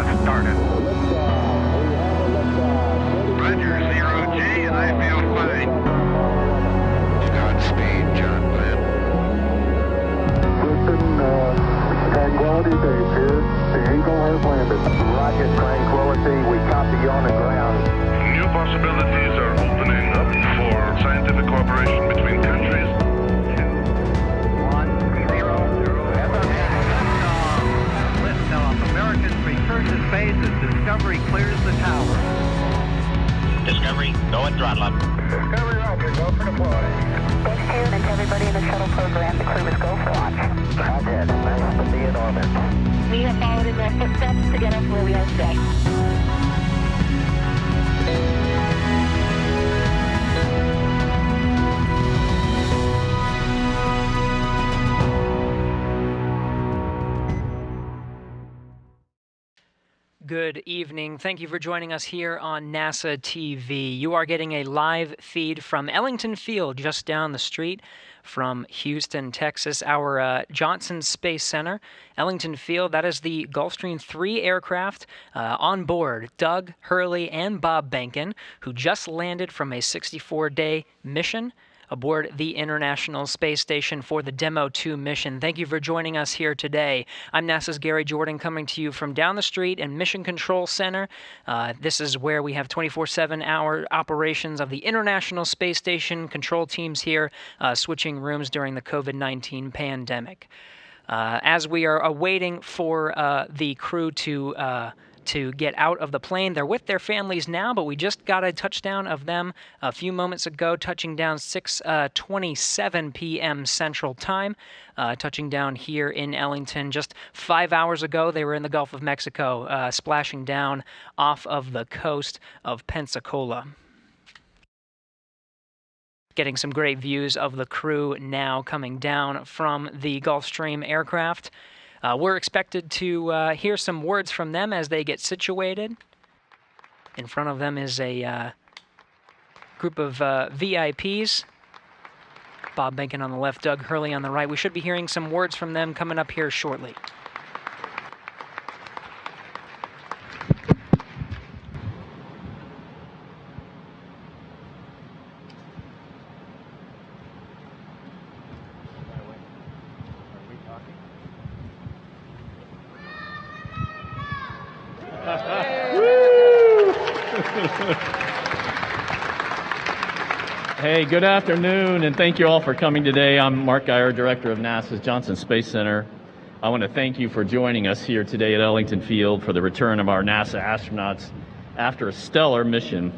has started. Roger, 0G, and I feel fine. Godspeed, John Glenn. Houston, Tranquility Base here. The Eagle has landed. Rocket Tranquility, we copy you on the ground. New possibilities are opening up for scientific cooperation between countries. 1, 0, 0. Liftoff. Americans return to space as Discovery clears the tower. Discovery, go and throttle up. Discovery, roger, go for deploy. Thanks, Karen, and to everybody in the shuttle program. The crew is go for launch. Roger, nice to be in orbit. We have followed in their footsteps to get us where we are today. Good evening. Thank you for joining us here on NASA TV. You are getting a live feed from Ellington Field, just down the street from Houston, Texas, our Johnson Space Center. Ellington Field, that is the Gulfstream 3 aircraft on board Doug, Hurley, and Bob Behnken, who just landed from a 64-day mission aboard the International Space Station for the Demo 2 mission. Thank you for joining us here today. I'm NASA's Gary Jordan, coming to you from down the street in Mission Control Center. This is where we have 24/7 hour operations of the International Space Station, control teams here switching rooms during the COVID-19 pandemic. As we are awaiting for the crew to get out of the plane. They're with their families now, but we just got a touchdown of them a few moments ago, touching down 6:27 p.m. Central Time, touching down here in Ellington. Just 5 hours ago, they were in the Gulf of Mexico, splashing down off of the coast of Pensacola. Getting some great views of the crew now coming down from the Gulfstream aircraft. We're expected to hear some words from them as they get situated. In front of them is a group of VIPs. Bob Behnken on the left, Doug Hurley on the right. We should be hearing some words from them coming up here shortly. Hey, good afternoon, and thank you all for coming today. I'm Mark Geyer, Director of NASA's Johnson Space Center. I want to thank you for joining us here today at Ellington Field for the return of our NASA astronauts after a stellar mission.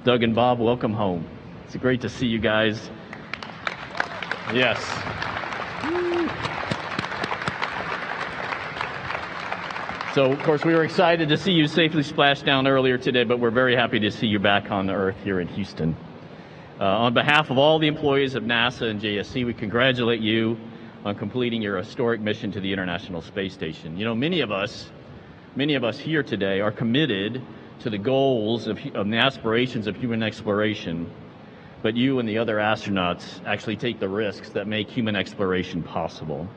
Doug and Bob, welcome home. It's great to see you guys. Yes. So, of course, we were excited to see you safely splash down earlier today, but we're very happy to see you back on Earth here in Houston. On behalf of all the employees of NASA and JSC, we congratulate you on completing your historic mission to the International Space Station. You know, many of us here today are committed to the goals and the aspirations of human exploration, but you and the other astronauts actually take the risks that make human exploration possible.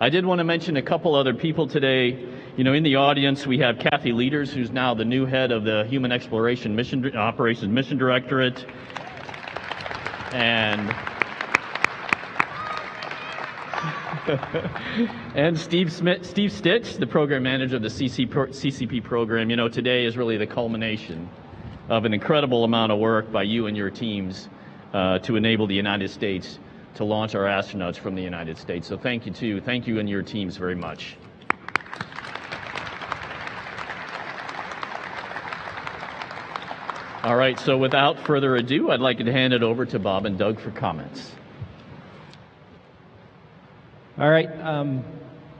I did want to mention a couple other people today. You know, in the audience, we have Kathy Leaders, who's now the new head of the Human Exploration Operations Mission Directorate. And Steve Stitch, the program manager of the CCP program. You know, today is really the culmination of an incredible amount of work by you and your teams to enable the United States to launch our astronauts from the United States. So thank you and your teams very much. All right, so without further ado, I'd like to hand it over to Bob and Doug for comments. All right,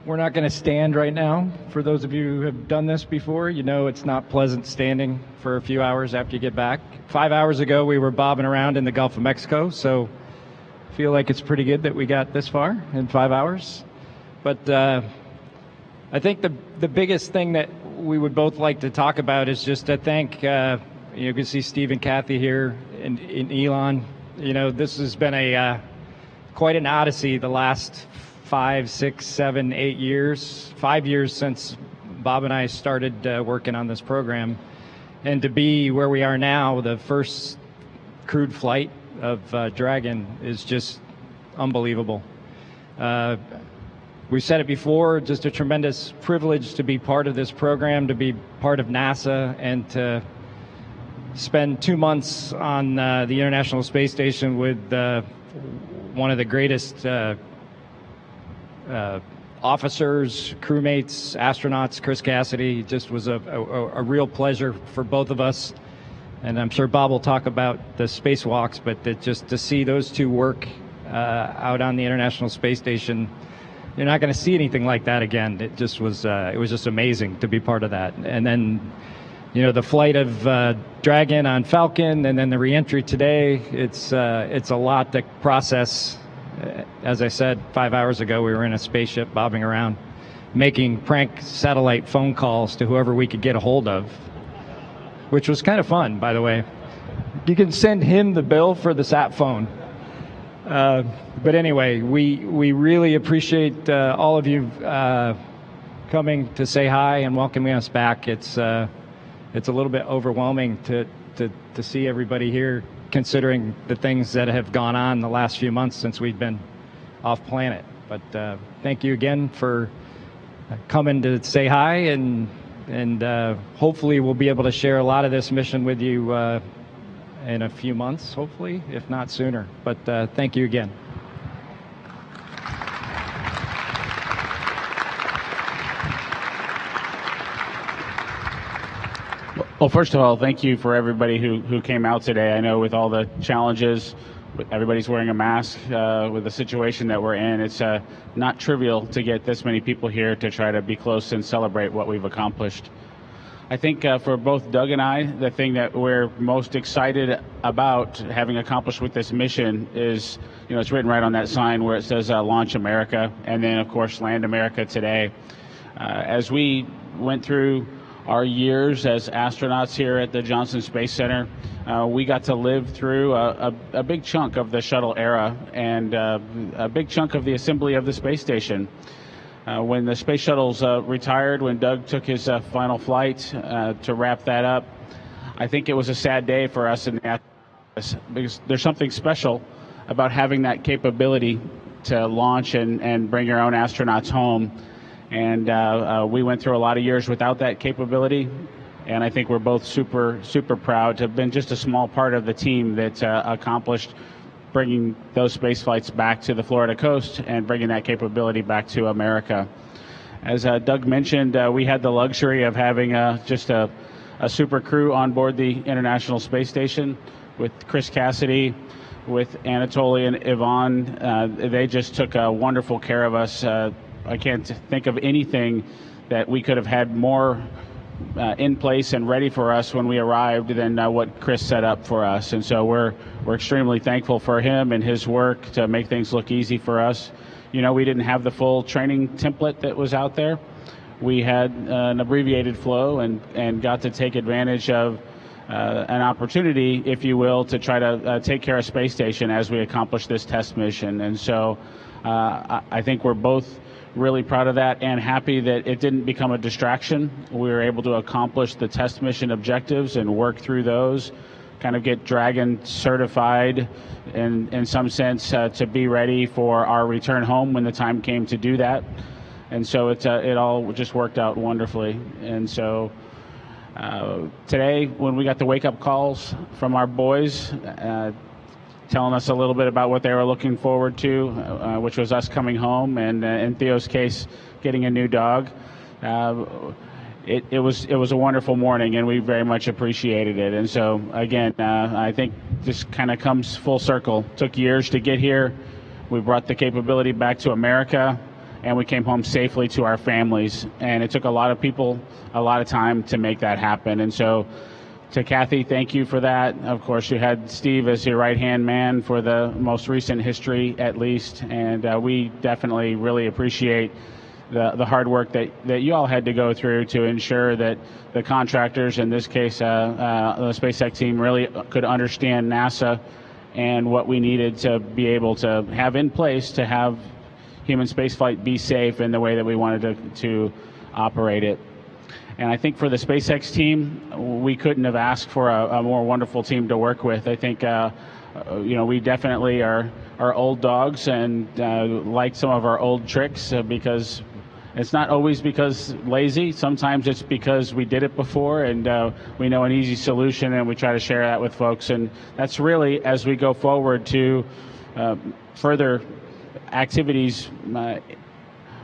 we're not going to stand right now. For those of you who have done this before, you know it's not pleasant standing for a few hours after you get back. 5 hours ago, we were bobbing around in the Gulf of Mexico, so I feel like it's pretty good that we got this far in 5 hours. But I think the biggest thing that we would both like to talk about is just to thank you can see Steve and Kathy here and Elon. You know, this has been quite an odyssey the last 5, 6, 7, 8 years. 5 years since Bob and I started working on this program, and to be where we are now, the first crewed flight of Dragon, is just unbelievable. We've said it before, just a tremendous privilege to be part of this program, to be part of NASA, and to spend 2 months on the International Space Station with one of the greatest officers, crewmates, astronauts, Chris Cassidy. Just was a real pleasure for both of us. And I'm sure Bob will talk about the spacewalks, but just to see those two work out on the International Space Station, you're not going to see anything like that again. It just was just amazing to be part of that. And then, the flight of Dragon on Falcon, and then the reentry today. It's a lot to process. As I said, 5 hours ago, we were in a spaceship bobbing around, making prank satellite phone calls to whoever we could get a hold of, which was kind of fun, by the way. You can send him the bill for the sat phone. But anyway, we really appreciate all of you coming to say hi and welcoming us back. It's a little bit overwhelming to see everybody here, considering the things that have gone on the last few months since we've been off planet. But thank you again for coming to say hi, and hopefully we'll be able to share a lot of this mission with you in a few months, hopefully, if not sooner. But thank you again. Well, first of all, thank you for everybody who came out today. I know with all the challenges, everybody's wearing a mask with the situation that we're in. It's not trivial to get this many people here to try to be close and celebrate what we've accomplished. I think for both Doug and I, the thing that we're most excited about having accomplished with this mission is, it's written right on that sign where it says Launch America, and then, of course, Land America today. As we went through our years as astronauts here at the Johnson Space Center, we got to live through a big chunk of the shuttle era and a big chunk of the assembly of the space station. When the space shuttles retired, when Doug took his final flight to wrap that up, I think it was a sad day for us in the because there's something special about having that capability to launch and bring your own astronauts home. And we went through a lot of years without that capability, and I think we're both super proud to have been just a small part of the team that accomplished bringing those space flights back to the Florida coast and bringing that capability back to America. As Doug mentioned, we had the luxury of having just a super crew on board the International Space Station with Chris Cassidy, with Anatoly and Yvonne. They just took wonderful care of us. I can't think of anything that we could have had more in place and ready for us when we arrived than what Chris set up for us. And so we're extremely thankful for him and his work to make things look easy for us. We didn't have the full training template that was out there. We had an abbreviated flow and got to take advantage of an opportunity, if you will, to try to take care of space station as we accomplished this test mission. And so I think we're both really proud of that and happy that it didn't become a distraction. We were able to accomplish the test mission objectives and work through those, kind of get Dragon certified in some sense to be ready for our return home when the time came to do that. And so it all just worked out wonderfully. And so today, when we got the wake-up calls from our boys, telling us a little bit about what they were looking forward to, which was us coming home, and in Theo's case, getting a new dog. It was a wonderful morning, and we very much appreciated it. And so, again, I think this kind of comes full circle. Took years to get here. We brought the capability back to America, and we came home safely to our families. And it took a lot of people a lot of time to make that happen. And so, to Kathy, thank you for that. Of course, you had Steve as your right-hand man for the most recent history, at least, and we definitely really appreciate the hard work that you all had to go through to ensure that the contractors, in this case, the SpaceX team, really could understand NASA and what we needed to be able to have in place to have human spaceflight be safe in the way that we wanted to operate it. And I think for the SpaceX team, we couldn't have asked for a more wonderful team to work with. I think, we definitely are old dogs and like some of our old tricks because it's not always because lazy. Sometimes it's because we did it before and we know an easy solution, and we try to share that with folks. And that's really, as we go forward to further activities,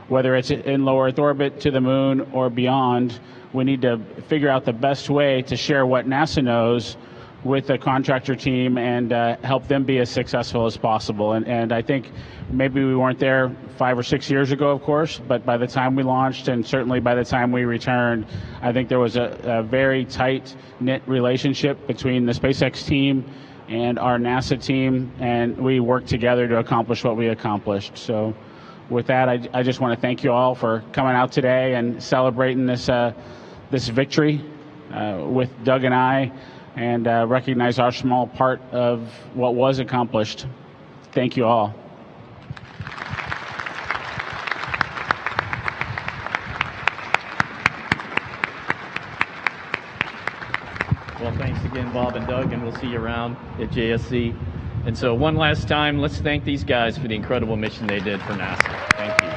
whether it's in low Earth orbit, to the moon, or beyond, we need to figure out the best way to share what NASA knows with the contractor team and help them be as successful as possible. And I think maybe we weren't there 5 or 6 years ago, of course, but by the time we launched, and certainly by the time we returned, I think there was a very tight-knit relationship between the SpaceX team and our NASA team, and we worked together to accomplish what we accomplished. So with that, I just want to thank you all for coming out today and celebrating this victory with Doug and I, and recognize our small part of what was accomplished. Thank you all. Well, thanks again, Bob and Doug, and we'll see you around at JSC. And so one last time, let's thank these guys for the incredible mission they did for NASA. Thank you.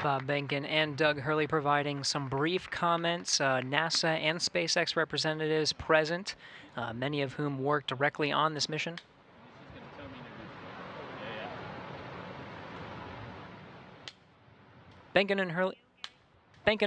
Bob Behnken and Doug Hurley providing some brief comments. NASA and SpaceX representatives present, many of whom worked directly on this mission. Behnken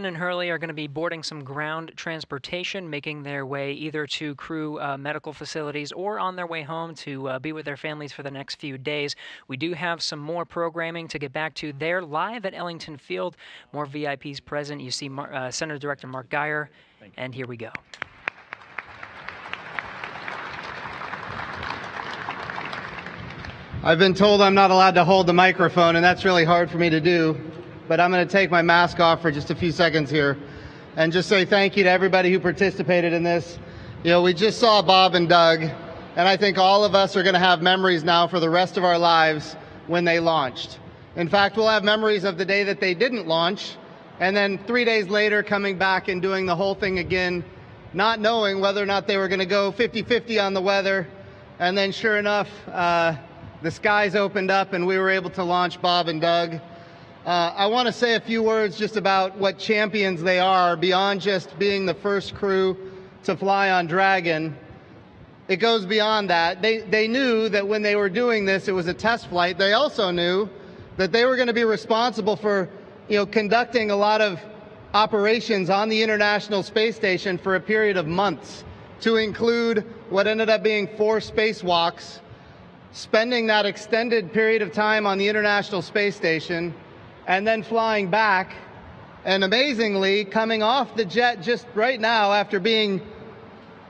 and Hurley are going to be boarding some ground transportation, making their way either to crew medical facilities or on their way home to be with their families for the next few days. We do have some more programming to get back to. They're live at Ellington Field. More VIPs present. You see Senator Director Mark Geyer, and here we go. I've been told I'm not allowed to hold the microphone, and that's really hard for me to do. But I'm going to take my mask off for just a few seconds here and just say thank you to everybody who participated in this. You know, we just saw Bob and Doug, and I think all of us are going to have memories now for the rest of our lives when they launched. In fact, we'll have memories of the day that they didn't launch, and then 3 days later coming back and doing the whole thing again, not knowing whether or not they were going to go 50-50 on the weather. And then sure enough, the skies opened up and we were able to launch Bob and Doug. I want to say a few words just about what champions they are beyond just being the first crew to fly on Dragon. It goes beyond that. They knew that when they were doing this, it was a test flight. They also knew that they were going to be responsible for, conducting a lot of operations on the International Space Station for a period of months, to include what ended up being 4 spacewalks, spending that extended period of time on the International Space Station, and then flying back, and amazingly coming off the jet just right now after being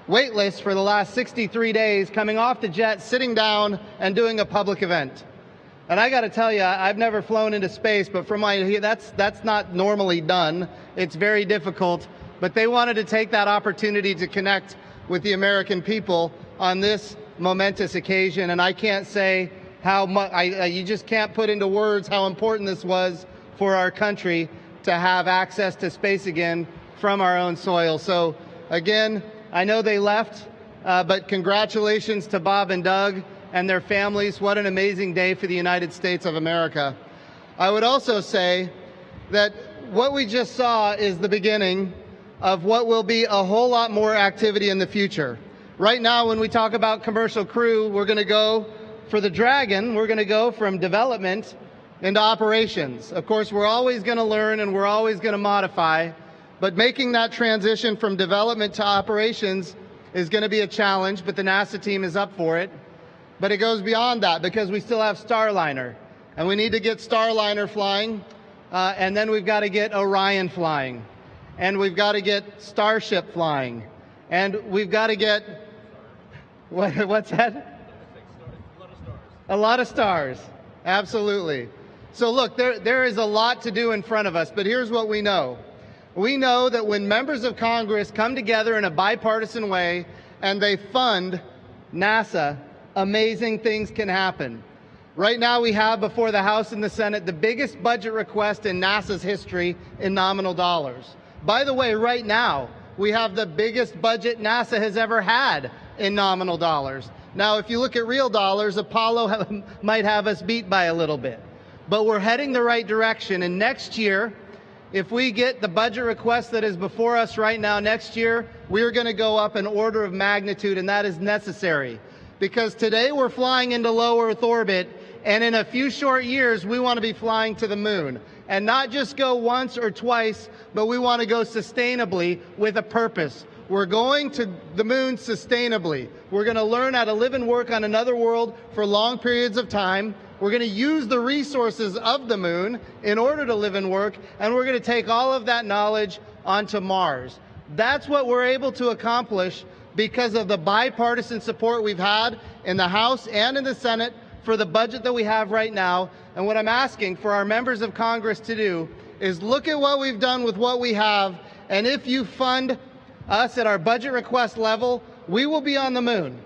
weightless for the last 63 days, coming off the jet, sitting down and doing a public event. And I got to tell you, I've never flown into space, but from that's not normally done. It's very difficult, but they wanted to take that opportunity to connect with the American people on this momentous occasion, and I can't say how much, you just can't put into words how important this was for our country to have access to space again from our own soil. So again, I know they left, but congratulations to Bob and Doug and their families. What an amazing day for the United States of America. I would also say that what we just saw is the beginning of what will be a whole lot more activity in the future. Right now, when we talk about commercial crew, we're going to go for the Dragon, we're going to go from development into operations. Of course, we're always going to learn and we're always going to modify, but making that transition from development to operations is going to be a challenge, but the NASA team is up for it. But it goes beyond that because we still have Starliner, and we need to get Starliner flying, and then we've got to get Orion flying, and we've got to get Starship flying, and we've got to get What's that? A lot of stars. Absolutely. So look, there is a lot to do in front of us, but here's what we know. We know that when members of Congress come together in a bipartisan way and they fund NASA, amazing things can happen. Right now we have before the House and the Senate the biggest budget request in NASA's history in nominal dollars. By the way, right now we have the biggest budget NASA has ever had in nominal dollars. Now, if you look at real dollars, Apollo might have us beat by a little bit. But we're heading the right direction, and next year, if we get the budget request that is before us right now, next year, we're going to go up an order of magnitude, and that is necessary. Because today we're flying into low Earth orbit, and in a few short years, we want to be flying to the moon. And not just go once or twice, but we want to go sustainably with a purpose. We're going to the moon sustainably. We're going to learn how to live and work on another world for long periods of time. We're going to use the resources of the moon in order to live and work, and we're going to take all of that knowledge onto Mars. That's what we're able to accomplish because of the bipartisan support we've had in the House and in the Senate for the budget that we have right now. And what I'm asking for our members of Congress to do is look at what we've done with what we have, and if you fund us at our budget request level, we will be on the moon.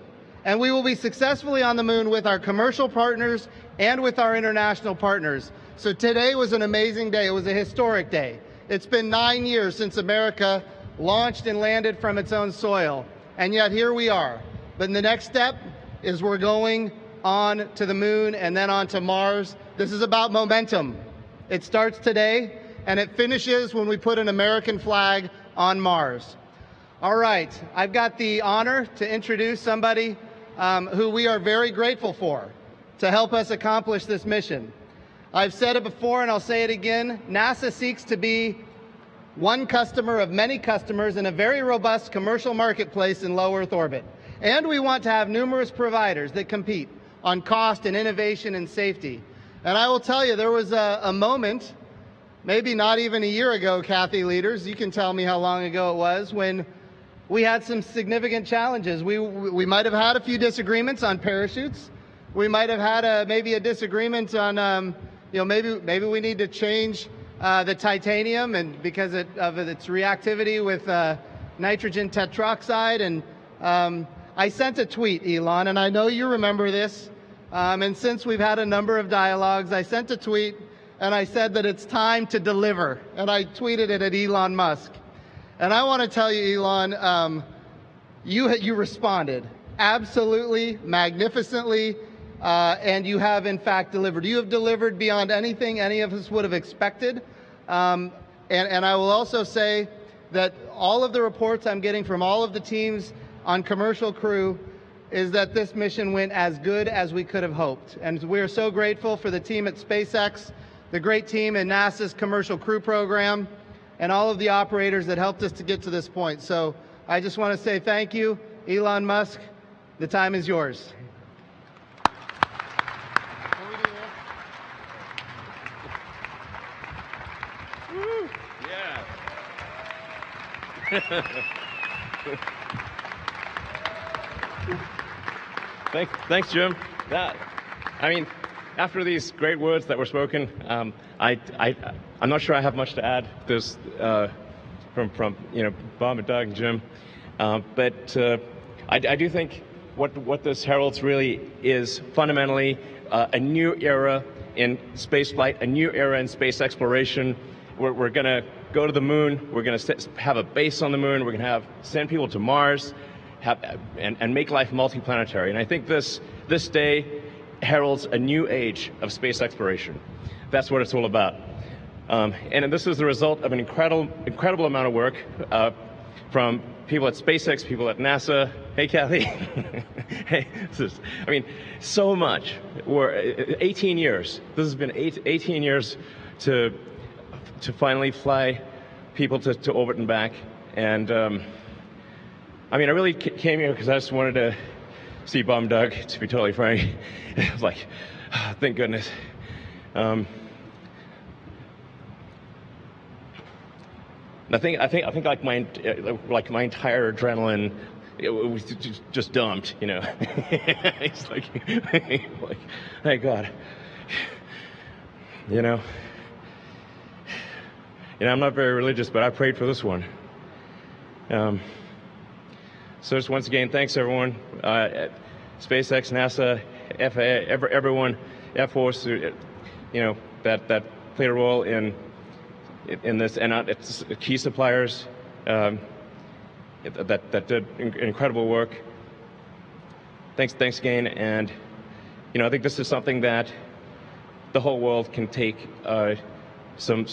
And we will be successfully on the moon with our commercial partners and with our international partners. So today was an amazing day. It was a historic day. It's been 9 years since America launched and landed from its own soil. And yet here we are. But the next step is we're going on to the moon and then on to Mars. This is about momentum. It starts today and it finishes when we put an American flag on Mars. All right, I've got the honor to introduce somebody who we are very grateful for to help us accomplish this mission. I've said it before and I'll say it again. NASA seeks to be one customer of many customers in a very robust commercial marketplace in low Earth orbit. And we want to have numerous providers that compete on cost and innovation and safety. And I will tell you, there was a moment, maybe not even a year ago, Kathy leaders, you can tell me how long ago it was, when we had some significant challenges. We might have had a few disagreements on parachutes. We might have had maybe a disagreement on, maybe we need to change the titanium and because of its reactivity with nitrogen tetroxide. And I sent a tweet, Elon, and I know you remember this. And since we've had a number of dialogues, I sent a tweet and I said that it's time to deliver. And I tweeted it at Elon Musk. And I want to tell you, Elon, you responded absolutely, magnificently, and you have in fact delivered. You have delivered beyond anything any of us would have expected. And I will also say that all of the reports I'm getting from all of the teams on Commercial Crew is that this mission went as good as we could have hoped. And we're so grateful for the team at SpaceX, the great team in NASA's Commercial Crew program, and all of the operators that helped us to get to this point. So I just want to say thank you, Elon Musk. The time is yours. Thanks, Jim. After these great words that were spoken, I'm not sure I have much to add. There's from Bob and Doug and Jim, but I do think what this heralds really is fundamentally a new era in spaceflight, a new era in space exploration. We're going to go to the moon. We're going to have a base on the moon. We're going to send people to Mars, and make life multiplanetary. And I think this day heralds a new age of space exploration. That's what it's all about. And this is the result of an incredible amount of work from people at SpaceX, people at NASA. Hey, Kathy. Hey, so much. We're 18 years. This has been 18 years to finally fly people to orbit and back. And I really came here because I just wanted to see Bob and Doug, to be totally frank. I was like, oh, thank goodness. I think like my entire adrenaline it was just dumped, you know. It's like, thank God. You know, I'm not very religious, but I prayed for this one. So just once again, thanks everyone, SpaceX, NASA, FAA, everyone, Air Force, you know, that played a role in this, and it's key suppliers that did incredible work. Thanks again, and you know, I think this is something that the whole world can take some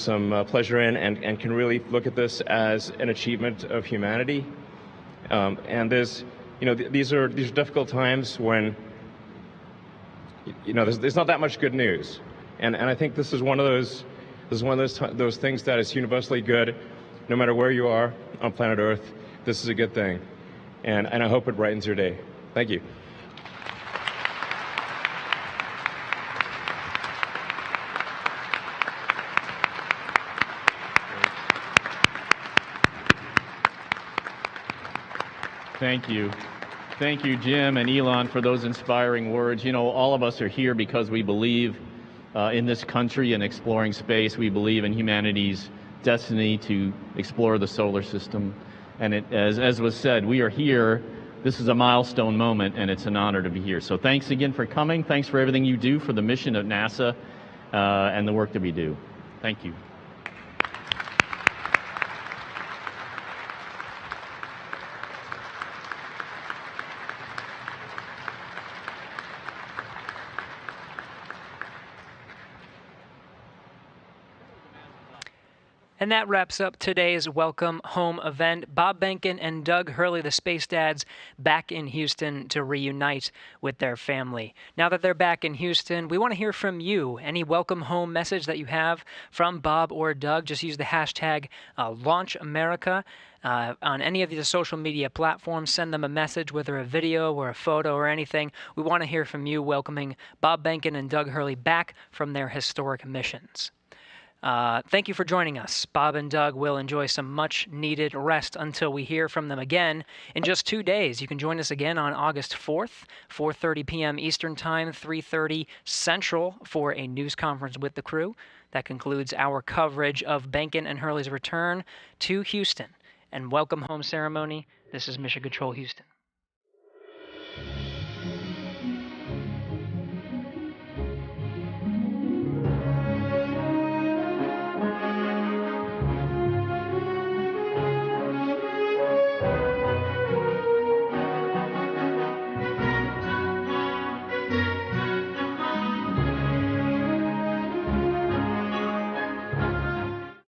pleasure in, and can really look at this as an achievement of humanity. And there's, you know, these are difficult times when, you know, there's not that much good news, and I think this is one of those things that is universally good, no matter where you are on planet Earth. This is a good thing, and I hope it brightens your day. Thank you. Thank you. Thank you, Jim and Elon, for those inspiring words. You know, all of us are here because we believe in this country and exploring space. We believe in humanity's destiny to explore the solar system. And as was said, we are here. This is a milestone moment, and it's an honor to be here. So thanks again for coming. Thanks for everything you do for the mission of NASA and the work that we do. Thank you. And that wraps up today's Welcome Home event. Bob Behnken and Doug Hurley, the Space Dads, back in Houston to reunite with their family. Now that they're back in Houston, we want to hear from you. Any welcome home message that you have from Bob or Doug, just use the hashtag LaunchAmerica on any of the social media platforms. Send them a message, whether a video or a photo or anything. We want to hear from you welcoming Bob Behnken and Doug Hurley back from their historic missions. Thank you for joining us. Bob and Doug will enjoy some much-needed rest until we hear from them again in just 2 days. You can join us again on August 4th, 4:30 p.m. Eastern Time, 3:30 Central, for a news conference with the crew. That concludes our coverage of Behnken and Hurley's return to Houston and welcome home ceremony. This is Mission Control Houston.